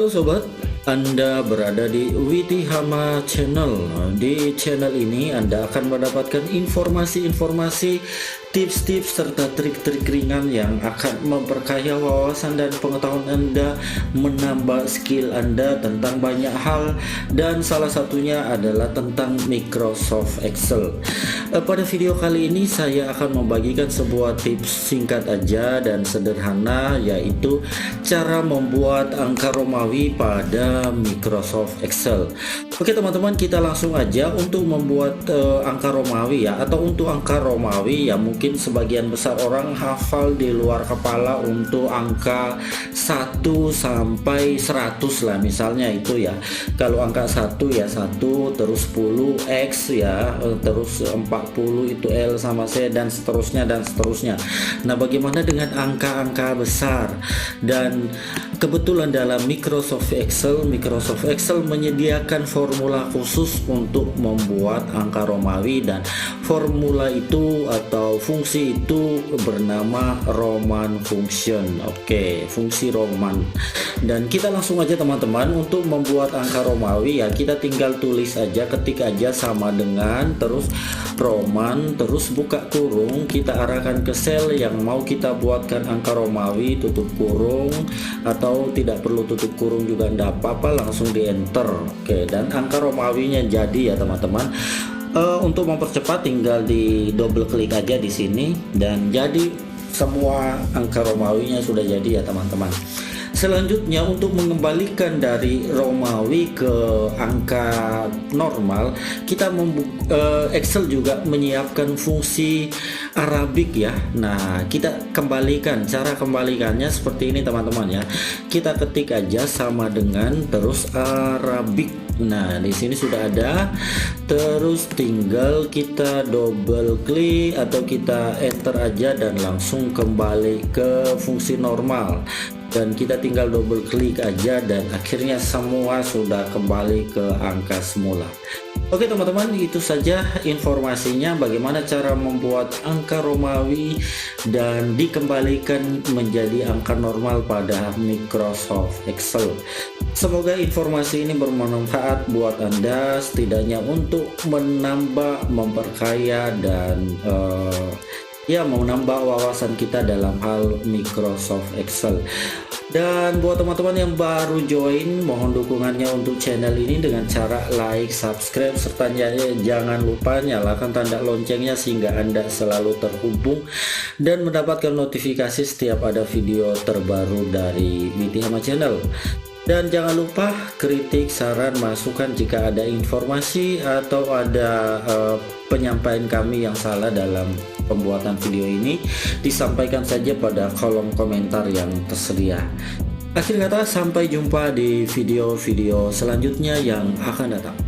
Halo sobat, Anda berada di Witihama Channel. Di channel ini Anda akan mendapatkan informasi-informasi, tips-tips serta trik-trik ringan yang akan memperkaya wawasan dan pengetahuan Anda, menambah skill Anda tentang banyak hal, dan salah satunya adalah tentang Microsoft Excel. Pada video kali ini saya akan membagikan sebuah tips singkat aja dan sederhana, yaitu cara membuat angka Romawi pada Microsoft Excel. Oke teman-teman, kita langsung aja untuk membuat angka Romawi ya, atau untuk angka Romawi ya, mungkin sebagian besar orang hafal di luar kepala untuk angka 1 sampai 100 lah misalnya itu ya. Kalau angka 1 ya 1, terus 10 X ya, terus 40 itu L sama C, dan seterusnya dan seterusnya. Nah, bagaimana dengan angka-angka besar? Dan kebetulan dalam Microsoft Excel menyediakan formula khusus untuk membuat angka Romawi, dan formula itu atau fungsi itu bernama Roman function. Oke, fungsi Roman. Dan kita langsung aja teman-teman untuk membuat angka Romawi ya, kita tinggal tulis aja, ketik aja sama dengan, terus Roman, terus buka kurung, kita arahkan ke sel yang mau kita buatkan angka Romawi, tutup kurung, atau tidak perlu tutup kurung juga enggak apa-apa, langsung di enter. Oke, dan angka Romawinya jadi ya teman-teman. Untuk mempercepat tinggal di double klik aja di sini, dan jadi semua angka Romawinya sudah jadi ya teman-teman. Selanjutnya, untuk mengembalikan dari Romawi ke angka normal, kita Excel juga menyiapkan fungsi Arabik ya. Nah, kita kembalikan, cara kembalikannya seperti ini teman-teman ya. Kita ketik aja sama dengan, terus Arabik. Nah, di sini sudah ada. Terus tinggal kita double klik atau kita enter aja dan langsung kembali ke fungsi normal. Dan kita tinggal double klik aja dan akhirnya semua sudah kembali ke angka semula. Oke teman-teman, itu saja informasinya bagaimana cara membuat angka Romawi dan dikembalikan menjadi angka normal pada Microsoft Excel. Semoga informasi ini bermanfaat buat Anda, setidaknya untuk menambah, memperkaya, dan ya menambah wawasan kita dalam hal Microsoft Excel. Dan buat teman-teman yang baru join, mohon dukungannya untuk channel ini dengan cara like, subscribe, serta jangan lupa nyalakan tanda loncengnya sehingga Anda selalu terhubung dan mendapatkan notifikasi setiap ada video terbaru dari Witihama Channel. Dan jangan lupa kritik, saran, masukan jika ada informasi atau ada penyampaian kami yang salah dalam pembuatan video ini, disampaikan saja pada kolom komentar yang tersedia. Akhir kata, sampai jumpa di video-video selanjutnya yang akan datang.